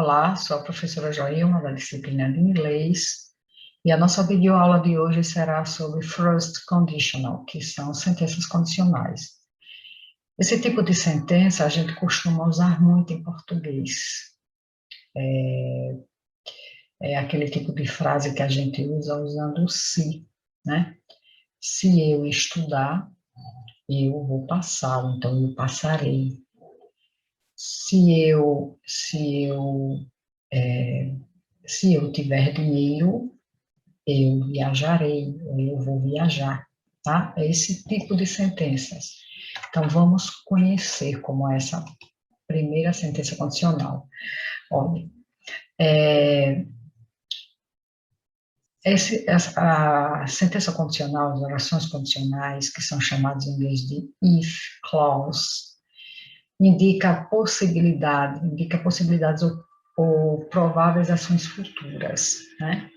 Olá, sou a professora Joilma, da disciplina de inglês, e a nossa videoaula de hoje será sobre first conditional, que são sentenças condicionais. Esse tipo de sentença a gente costuma usar muito em português. É aquele tipo de frase que a gente usa usando o se, né? Se eu estudar, eu vou passar, então eu passarei. Se eu tiver dinheiro, eu viajarei, ou eu vou viajar, tá? É esse tipo de sentenças. Então, vamos conhecer como é essa primeira sentença condicional. Olha, a sentença condicional, as orações condicionais, que são chamadas em inglês de if clause, indica possibilidades ou prováveis ações futuras, né?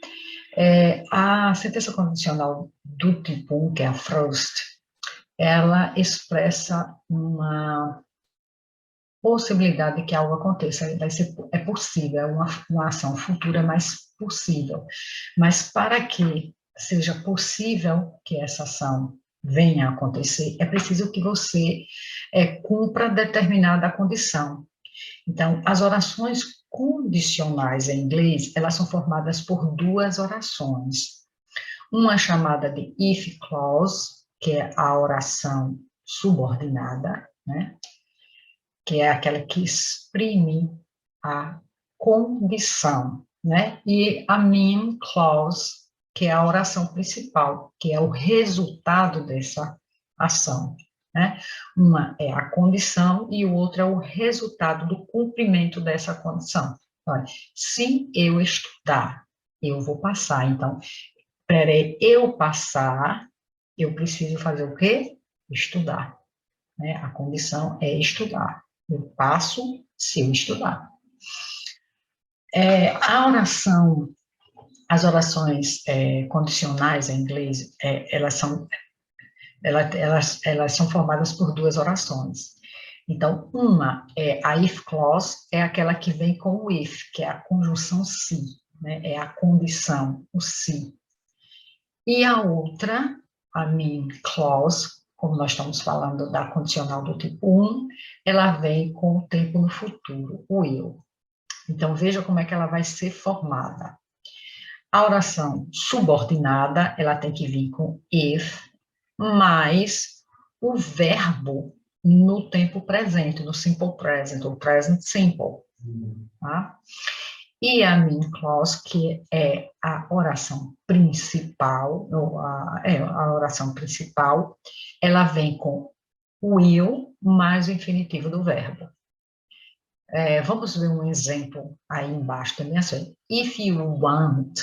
A sentença condicional do tipo 1, que é a first, ela expressa uma possibilidade de que algo aconteça, é possível, é uma ação futura mais possível. Mas para que seja possível que essa ação venha a acontecer, é preciso que você cumpra determinada condição. Então, as orações condicionais em inglês, elas são formadas por duas orações. Uma chamada de if clause, que é a oração subordinada, né? Que é aquela que exprime a condição, né? E a mean clause, que é a oração principal, que é o resultado dessa ação, né? Uma é a condição e o outro é o resultado do cumprimento dessa condição. Olha, se eu estudar, eu vou passar. Então, para eu passar, eu preciso fazer o quê? Estudar, né? A condição é estudar. Eu passo se eu estudar. As orações condicionais em inglês, elas são formadas por duas orações. Então, uma é a if clause, é aquela que vem com o if, que é a conjunção se, né? É a condição, o se. E a outra, a mean clause, como nós estamos falando da condicional do tipo 1, ela vem com o tempo no futuro, o will. Então, veja como é que ela vai ser formada. A oração subordinada, ela tem que vir com if, mais o verbo no tempo presente, no simple present, ou present simple. Tá? E a mean clause, que é a oração principal, a oração principal, ela vem com will mais o infinitivo do verbo. Vamos ver um exemplo aí embaixo também, assim. If you want,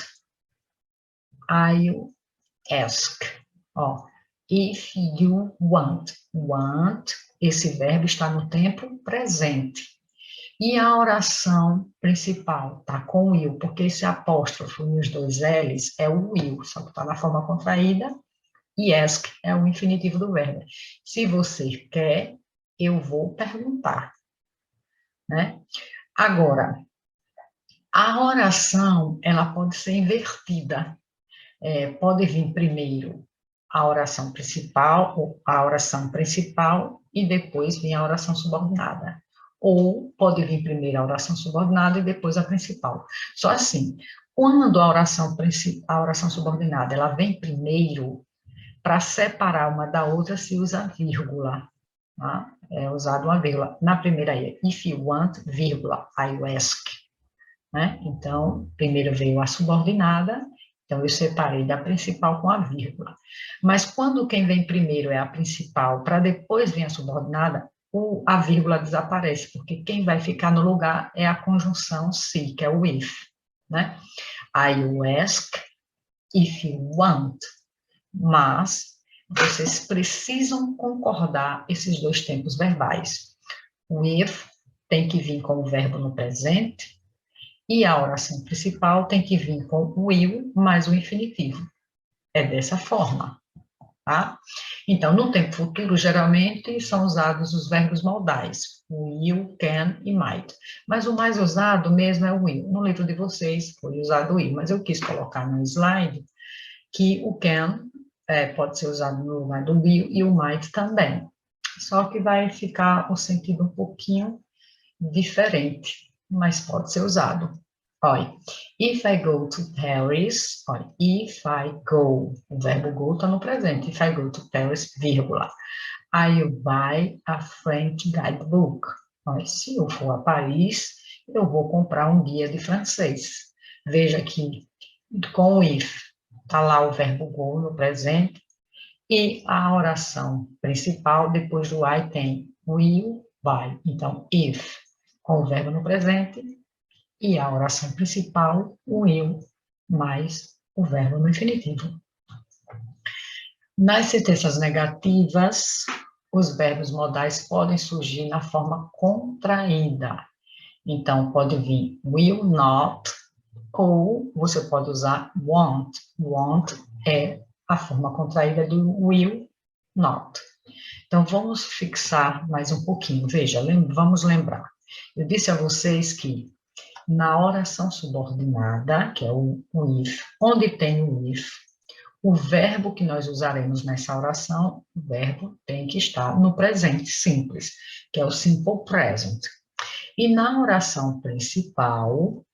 I'll ask. Ó, if you want. Want, esse verbo está no tempo presente. E a oração principal está com will, porque esse apóstrofo nos dois L's é o will, só que está na forma contraída, e ask é o infinitivo do verbo. Se você quer, eu vou perguntar, né? Agora, a oração, ela pode ser invertida. Pode vir primeiro a oração principal e depois vir a oração subordinada. Ou pode vir primeiro a oração subordinada e depois a principal. Só assim, quando a oração subordinada ela vem primeiro, para separar uma da outra se usa vírgula. Tá? É usado uma vírgula. Na primeira é if you want, vírgula, I ask. Né? Então, primeiro veio a subordinada, então eu separei da principal com a vírgula. Mas quando quem vem primeiro é a principal, para depois vir a subordinada, a vírgula desaparece, porque quem vai ficar no lugar é a conjunção se, que é o if. Né? I will ask if you want. Mas vocês precisam concordar esses dois tempos verbais. O if tem que vir com o verbo no presente, e a oração principal tem que vir com o will mais o infinitivo. É dessa forma. tá? Então, no tempo futuro, geralmente são usados os verbos modais, will, can e might. Mas o mais usado mesmo é o will. No livro de vocês foi usado o will, mas eu quis colocar no slide que o can pode ser usado no lugar do will e o might também. Só que vai ficar o sentido um pouquinho diferente, mas pode ser usado. Olha, if I go to Paris, olha, if I go, o verbo go está no presente, if I go to Paris, vírgula, I will buy a French guidebook. Olha, se eu for a Paris, eu vou comprar um guia de francês. Veja que com o if, está lá o verbo go no presente, e a oração principal, depois do I, tem will, vai. Então, if, com o verbo no presente, e a oração principal, o will, mais o verbo no infinitivo. Nas sentenças negativas, os verbos modais podem surgir na forma contraída. Então, pode vir will not, ou você pode usar won't. Won't é a forma contraída do will not. Então, vamos fixar mais um pouquinho. Veja, vamos lembrar. Eu disse a vocês que na oração subordinada, que é o if, onde tem o if, o verbo que nós usaremos nessa oração, o verbo tem que estar no presente simples, que é o simple present. E na oração principal,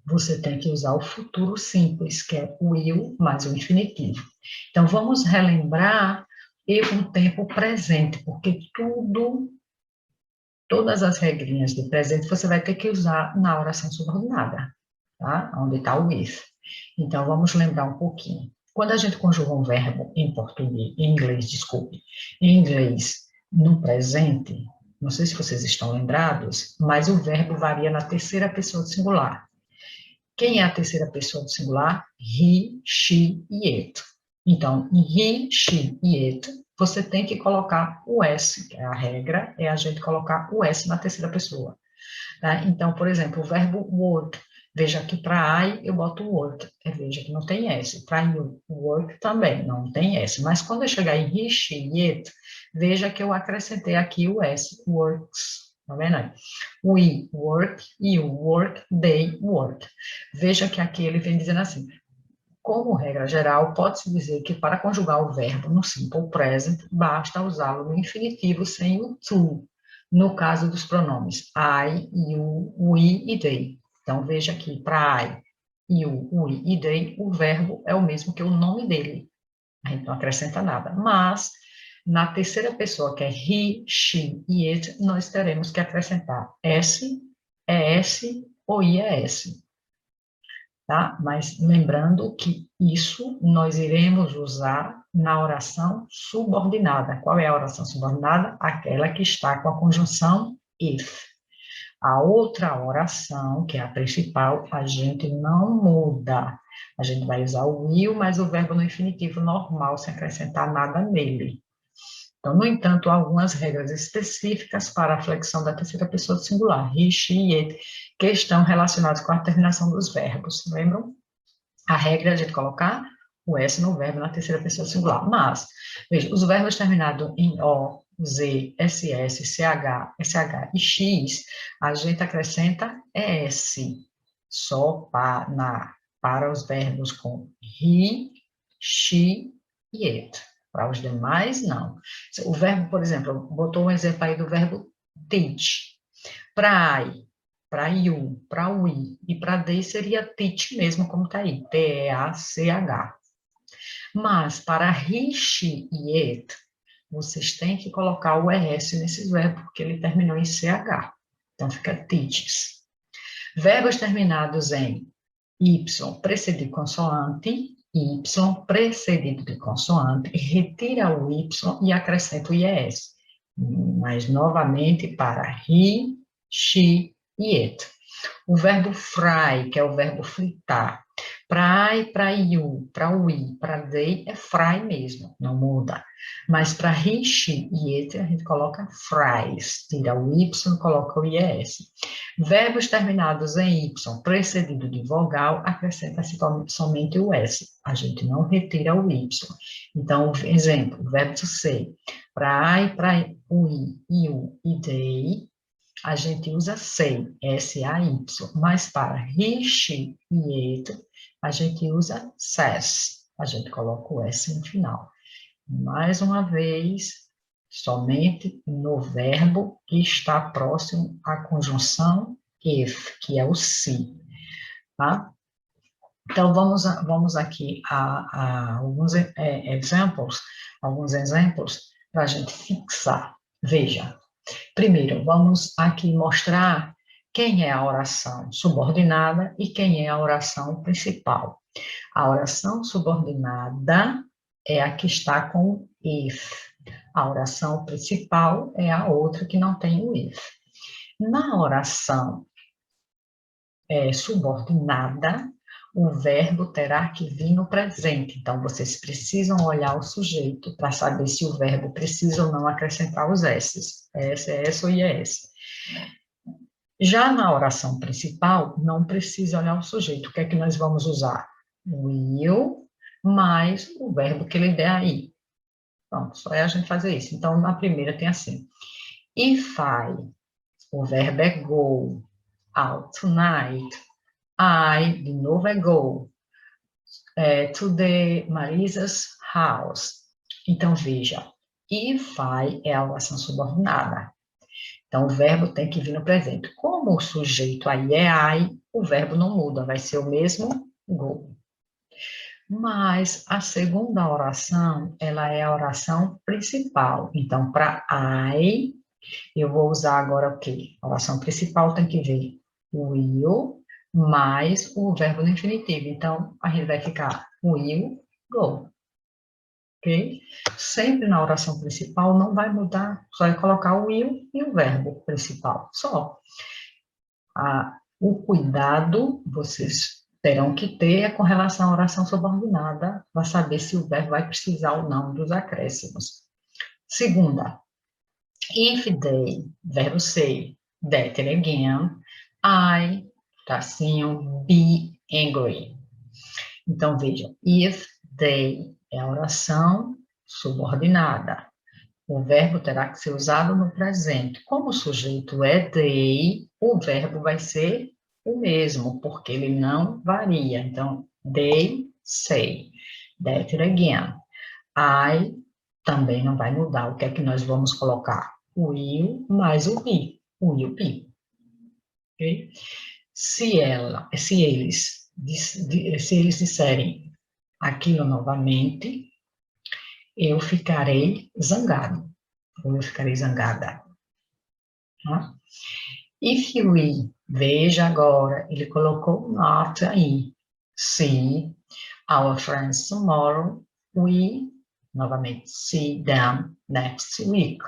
você tem que usar o futuro simples, que é o will mais o infinitivo. Então, vamos relembrar o tempo presente, porque todas as regrinhas de presente você vai ter que usar na oração subordinada, tá? Onde está o if. Então, vamos lembrar um pouquinho. Quando a gente conjuga um verbo em português, em inglês, desculpe, em inglês, no presente, não sei se vocês estão lembrados, mas o verbo varia na terceira pessoa do singular. Quem é a terceira pessoa do singular? He, she e it. Então, em he, she e it, você tem que colocar o S, que é a regra, é a gente colocar o S na terceira pessoa. Tá? Então, por exemplo, o verbo work, veja que para I eu boto work, veja que não tem S. Para you, work também, não tem S. Mas quando eu chegar em he, she e it, veja que eu acrescentei aqui o S, works. Tá vendo aí? We work, you work, they work. Veja que aqui ele vem dizendo assim, como regra geral, pode-se dizer que para conjugar o verbo no simple present, basta usá-lo no infinitivo sem o to, no caso dos pronomes I, you, we e they. Então, veja aqui, para I, you, we e they, o verbo é o mesmo que o nome dele. A gente não acrescenta nada. Mas, na terceira pessoa, que é he, she e it, nós teremos que acrescentar S, ES ou IES. Tá? Mas lembrando que isso nós iremos usar na oração subordinada. Qual é a oração subordinada? Aquela que está com a conjunção if. A outra oração, que é a principal, a gente não muda. A gente vai usar o will, mas o verbo no infinitivo normal, sem acrescentar nada nele. Então, no entanto, há algumas regras específicas para a flexão da terceira pessoa do singular, he, she e it, que estão relacionadas com a terminação dos verbos, lembram? A regra é a gente colocar o S no verbo na terceira pessoa do singular. Mas, veja, os verbos terminados em O, Z, SS, CH, SH e X, a gente acrescenta ES, só para os verbos com he, she e it. Para os demais, não. O verbo, por exemplo, botou um exemplo aí do verbo teach. Para I, para you, para we e para they seria teach mesmo, como está aí, T-E-A-C-H. Mas para he, she e it, vocês têm que colocar o ES nesses verbos, porque ele terminou em CH. Então fica teaches. Verbos terminados em Y precedido de consoante, Y precedido de consoante, retira o Y e acrescenta o IES. Mas, novamente, para he, she e it. O verbo fry, que é o verbo fritar, Para I, para you, para we, para they é fry mesmo, não muda. Mas para he, she e it, a gente coloca fries, tira o y, coloca o is. Verbos terminados em y, precedido de vogal, acrescenta-se somente o s. A gente não retira o y. Então, exemplo, verbo to say. Para I, para we, you e they, a gente usa say, S-A-Y, mas para he, she e it, a gente usa says, a gente coloca o S no final. Mais uma vez, somente no verbo que está próximo à conjunção if, que é o se, tá? Então, vamos aqui a alguns alguns exemplos para a gente fixar. Veja, primeiro, vamos aqui mostrar quem é a oração subordinada e quem é a oração principal. A oração subordinada é a que está com if. A oração principal é a outra que não tem o if. Na oração subordinada, o verbo terá que vir no presente. Então, vocês precisam olhar o sujeito para saber se o verbo precisa ou não acrescentar os S's. S ou IS. Já na oração principal, não precisa olhar o sujeito. O que é que nós vamos usar? Will mais o verbo que ele der aí. Pronto, só é a gente fazer isso. Então, na primeira tem assim. If I, o verbo é go out tonight. I, de novo, é go to the Marisa's house. Então, veja, if I é a oração subordinada. Então, o verbo tem que vir no presente. Como o sujeito aí é I, o verbo não muda, vai ser o mesmo go. Mas a segunda oração, ela é a oração principal. Então, para I, eu vou usar agora o quê? A oração principal tem que vir will mais o verbo no infinitivo. Então, a gente vai ficar will go. Ok? Sempre na oração principal não vai mudar, só é colocar o will e o verbo principal, só. O cuidado, vocês terão que ter é com relação à oração subordinada, para saber se o verbo vai precisar ou não dos acréscimos. Segunda, if they, verbo say, that again, I, tracinho, be angry. Então, veja, if they é a oração subordinada. O verbo terá que ser usado no presente. Como o sujeito é they, o verbo vai ser o mesmo, porque ele não varia. Então, they say, that again. I também não vai mudar. O que é que nós vamos colocar? Will mais o be. Will be. Okay? Se eles disserem aquilo novamente, eu ficarei zangado, ou eu ficarei zangada. Tá? If we, veja agora, ele colocou not aí. See our friends tomorrow, we, novamente, see them next week.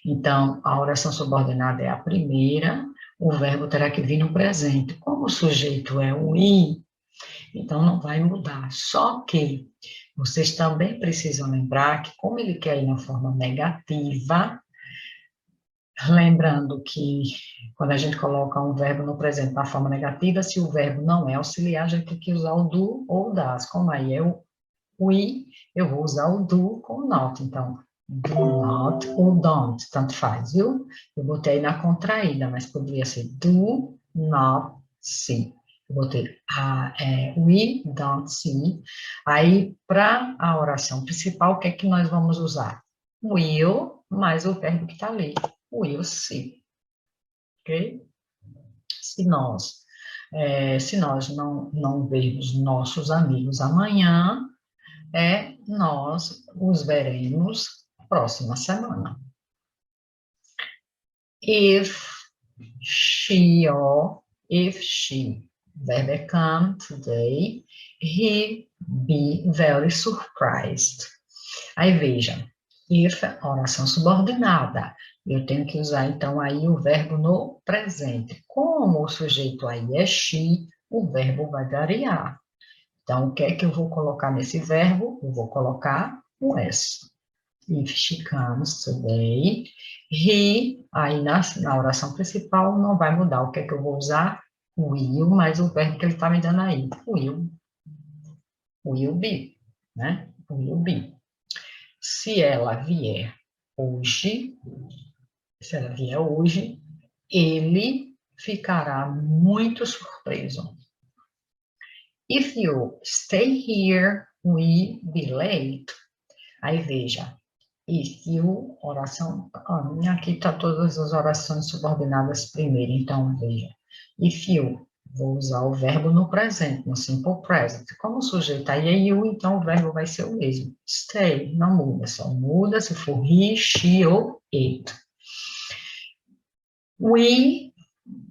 Então, a oração subordinada é a primeira, o verbo terá que vir no presente. Como o sujeito é o we, então não vai mudar. Só que vocês também precisam lembrar que, como ele quer ir na forma negativa, lembrando que quando a gente coloca um verbo no presente na forma negativa, se o verbo não é auxiliar, a gente tem que usar o do ou o das. Como aí é o we, eu vou usar o do com o not. Então, do not ou don't, tanto faz, viu? Eu botei na contraída, mas poderia ser do not see. Eu botei we don't see. Aí, para a oração principal, o que é que nós vamos usar? Will mais o verbo que está ali. Will see. Ok? Se nós não vermos nossos amigos amanhã, nós os veremos próxima semana. If she, verbo é come today, he be very surprised. Aí veja, if, oração subordinada. Eu tenho que usar, então, aí o verbo no presente. Como o sujeito aí é she, o verbo vai variar. Então, o que é que eu vou colocar nesse verbo? Eu vou colocar o S. If she comes today, he, aí na oração principal não vai mudar. O que é que eu vou usar? Will, mais o verbo que ele está me dando aí. Will be, né? Will be. Se ela vier hoje, ele ficará muito surpreso. If you stay here, we be late. Aí veja, if you, oração, aqui está todas as orações subordinadas primeiro, então veja, if you, vou usar o verbo no presente, no simple present. Como o sujeito aí é you, então o verbo vai ser o mesmo. Stay, não muda, só muda se for he, she ou it. We,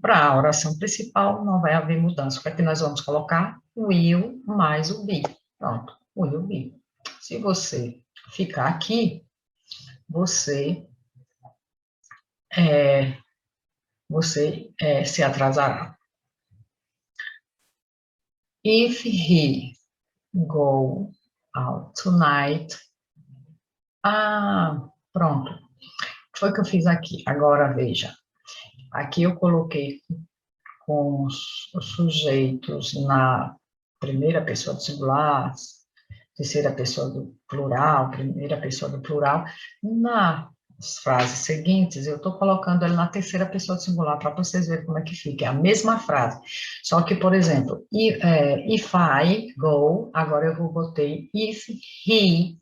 para a oração principal, não vai haver mudança. O que é que nós vamos colocar? Will mais o be. Pronto, will be. Se você ficar aqui, você se atrasará. If he go out tonight. Pronto. Foi o que eu fiz aqui. Agora, veja. Aqui eu coloquei com os sujeitos na primeira pessoa do singular, terceira pessoa do plural, primeira pessoa do plural. Nas frases seguintes, eu estou colocando ele na terceira pessoa do singular, para vocês verem como é que fica. É a mesma frase. Só que, por exemplo, if I go, agora eu botei if he,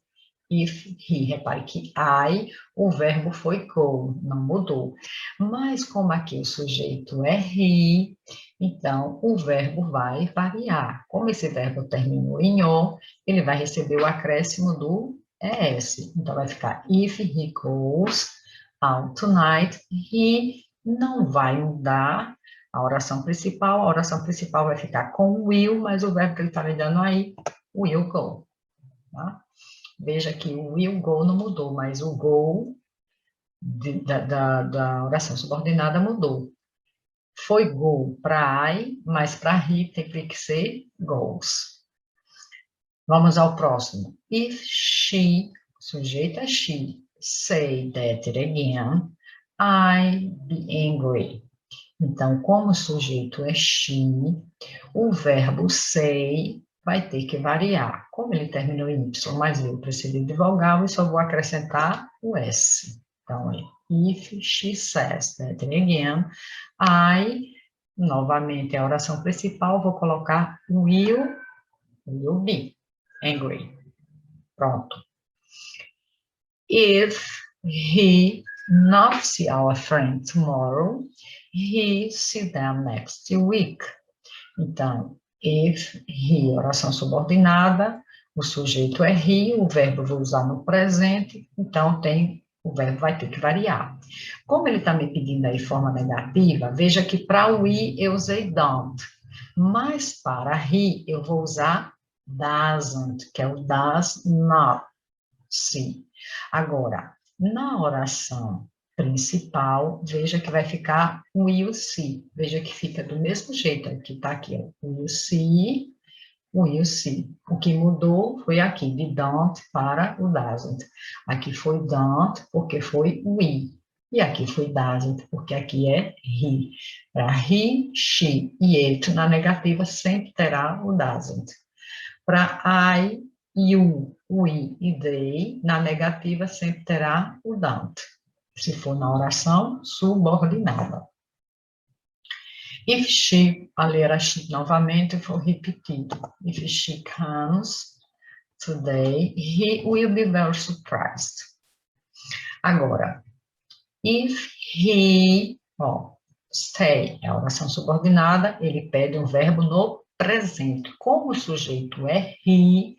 repare que I, o verbo foi go, não mudou. Mas como aqui o sujeito é he, então o verbo vai variar. Como esse verbo terminou em o, ele vai receber o acréscimo do es. Então vai ficar if he goes out tonight, he não vai mudar a oração principal vai ficar com will, mas o verbo que ele está me dando aí, will go. Tá? Veja que o will go não mudou, mas o go da oração subordinada mudou. Foi go para I, mas para he tem que ser goes. Vamos ao próximo. If she, sujeito é she, say that again, I be angry. Então, como o sujeito é she, o verbo say vai ter que variar. Como ele terminou em Y, mas veio precedido de vogal, eu só vou acrescentar o S. Então, é if she says that again, I, novamente a oração principal, vou colocar will be angry. Pronto. If he not see our friend tomorrow, he see them next week. Então, if he, oração subordinada, o sujeito é he, o verbo vou usar no presente, então o verbo vai ter que variar. Como ele está me pedindo aí forma negativa, veja que para we eu usei don't, mas para he eu vou usar doesn't, que é o does not see. Agora, na oração principal, veja que vai ficar will see. Veja que fica do mesmo jeito, que está aqui, will see, will see. O que mudou foi aqui, de don't para o doesn't. Aqui foi don't, porque foi we. E aqui foi doesn't, porque aqui é he. Para he, she e it, na negativa, sempre terá o doesn't. Para I, you, we e they, na negativa sempre terá o don't. Se for na oração subordinada. If she, a ler a she novamente, for repetido. If she comes today, he will be very surprised. Agora, if he, stay, é a oração subordinada, ele pede um verbo no presente. Como o sujeito é he,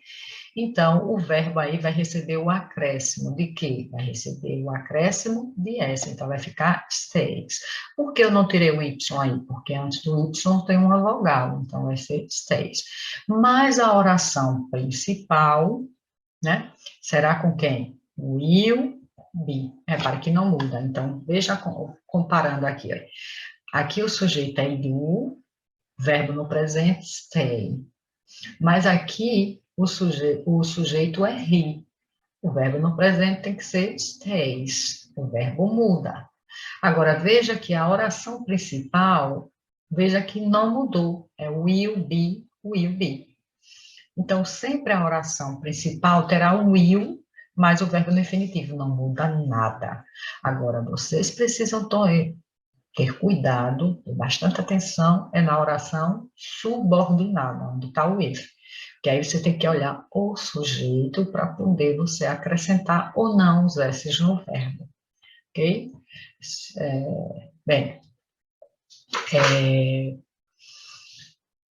então o verbo aí vai receber o acréscimo de quê? Vai receber o acréscimo de S, então vai ficar stays. Por que eu não tirei o Y aí? Porque antes do Y tem uma vogal, então vai ser stays. Mas a oração principal, né, será com quem? Will be. Repare que não muda, então veja comparando aqui. Aqui o sujeito é you, verbo no presente, stay. Mas aqui o sujeito é he. O verbo no presente tem que ser stays. O verbo muda. Agora, veja que a oração principal, veja que não mudou. É will be, will be. Então, sempre a oração principal terá o will, mas o verbo no infinitivo não muda nada. Agora, vocês precisam ter cuidado, ter bastante atenção, é na oração subordinada, onde está o if. Que aí você tem que olhar o sujeito para poder você acrescentar ou não os S's no verbo, ok? Bem,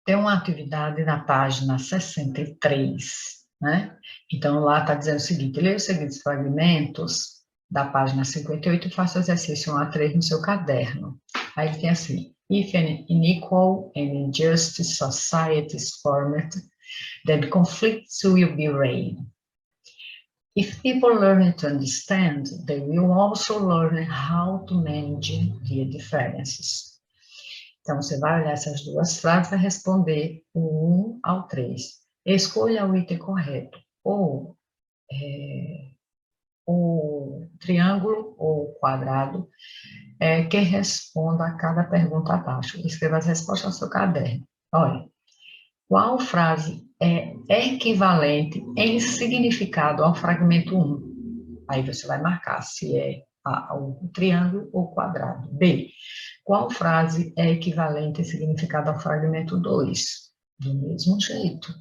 tem uma atividade na página 63, né? Então, lá está dizendo o seguinte, leia os seguintes fragmentos da página 58 e faça o exercício 1 a 3 no seu caderno. Aí ele tem assim, if an unequal and unjust society is formed, then conflicts will be raised. If people learn to understand, they will also learn how to manage the differences. Então, você vai olhar essas duas frases e vai responder o 1 ao 3. Escolha o item correto, ou o triângulo ou o quadrado, que responda a cada pergunta abaixo. Escreva as respostas no seu caderno. Olha, qual frase é equivalente em significado ao fragmento 1? Aí você vai marcar se é o triângulo ou o quadrado. B. Qual frase é equivalente em significado ao fragmento 2? Do mesmo jeito.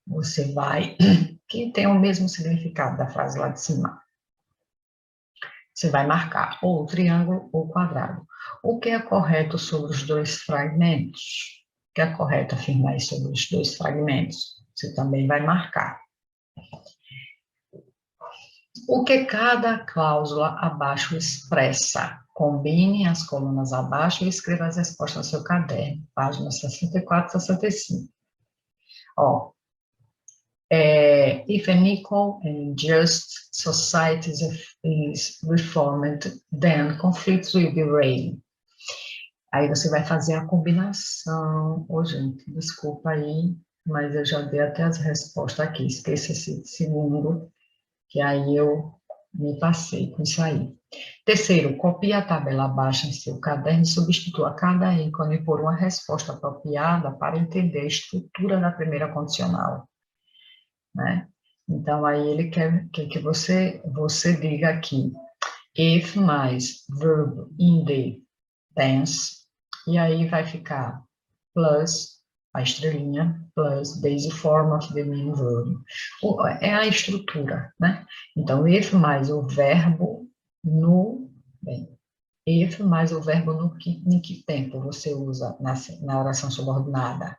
Você vai... Que tem o mesmo significado da frase lá de cima. Você vai marcar ou o triângulo ou o quadrado. O que é correto sobre os dois fragmentos? O que é correto afirmar sobre os dois fragmentos? Você também vai marcar. O que cada cláusula abaixo expressa? Combine as colunas abaixo e escreva as respostas no seu caderno. Página 64 e 65. Ó, if an equal and just society is reformed, then conflicts will be raised. Aí você vai fazer a combinação. Ô, gente, desculpa aí, mas eu já dei até as respostas aqui. Esqueça esse segundo, que aí eu me passei com isso aí. Terceiro, copie a tabela abaixo em seu caderno e substitua cada ícone por uma resposta apropriada para entender a estrutura da primeira condicional. Né? Então, aí ele quer que você diga aqui, if mais verbo in the tense, e aí vai ficar plus, a estrelinha, plus base form of the main verb. É a estrutura, né? Então, if mais o verbo no... Bem, if mais o verbo em que tempo você usa na oração subordinada.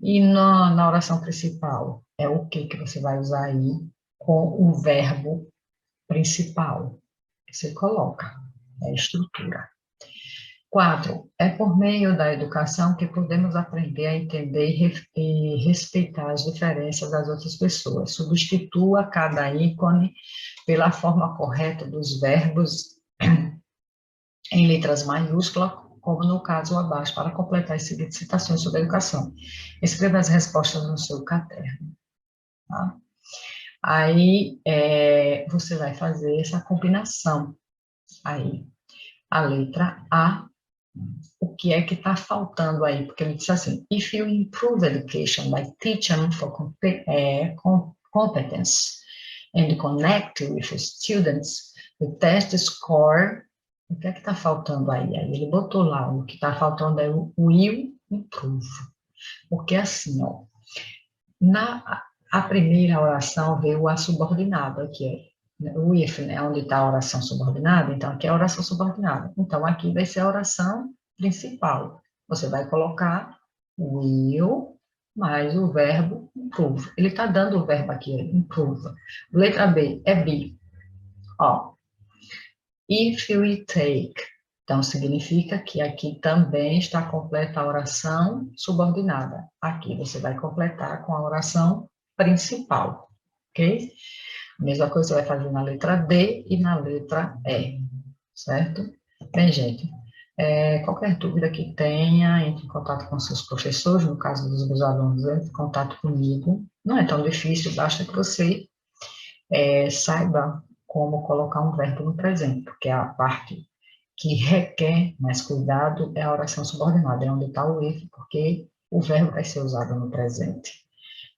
E na oração principal, é o que você vai usar aí com o verbo principal. Você coloca, é a estrutura. 4. É por meio da educação que podemos aprender a entender e respeitar as diferenças das outras pessoas. Substitua cada ícone pela forma correta dos verbos em letras maiúsculas, como no caso abaixo, para completar as seguintes citações sobre a educação. Escreva as respostas no seu caderno. Tá? Aí, você vai fazer essa combinação. Aí, a letra A, o que é que está faltando aí? Porque ele diz assim, if you improve education by teaching for competence and connect with students, the test score, o que é que está faltando aí? Aí ele botou lá, o que está faltando é o will improve. Porque assim, ó, a primeira oração veio a subordinada, que é o if, né, onde está a oração subordinada, então aqui é a oração subordinada. Então aqui vai ser a oração principal. Você vai colocar will mais o verbo improve. Ele está dando o verbo aqui, improve. Letra B é be. Ó, if we take, então significa que aqui também está completa a oração subordinada. Aqui você vai completar com a oração principal, ok? A mesma coisa você vai fazer na letra D e na letra E, certo? Bem, gente, Qualquer dúvida que tenha, entre em contato com seus professores, no caso dos meus alunos, entre em contato comigo. Não é tão difícil, basta que você saiba como colocar um verbo no presente, porque a parte que requer mais cuidado é a oração subordinada, é onde está o erro, porque o verbo vai ser usado no presente.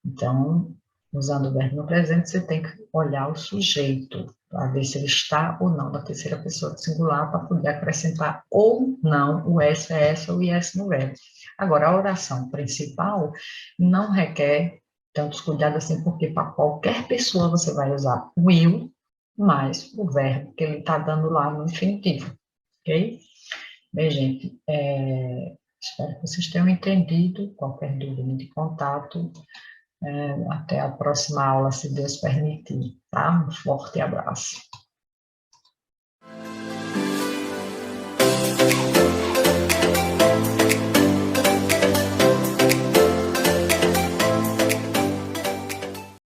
Então, usando o verbo no presente, você tem que olhar o sujeito, para ver se ele está ou não na terceira pessoa do singular, para poder acrescentar ou não o S, S ou o IS no verbo. Agora, a oração principal não requer tantos cuidados assim, porque para qualquer pessoa você vai usar will mais o verbo que ele está dando lá no infinitivo, ok? Bem, gente, espero que vocês tenham entendido. Qualquer dúvida de contato, até a próxima aula, se Deus permitir, tá? Um forte abraço.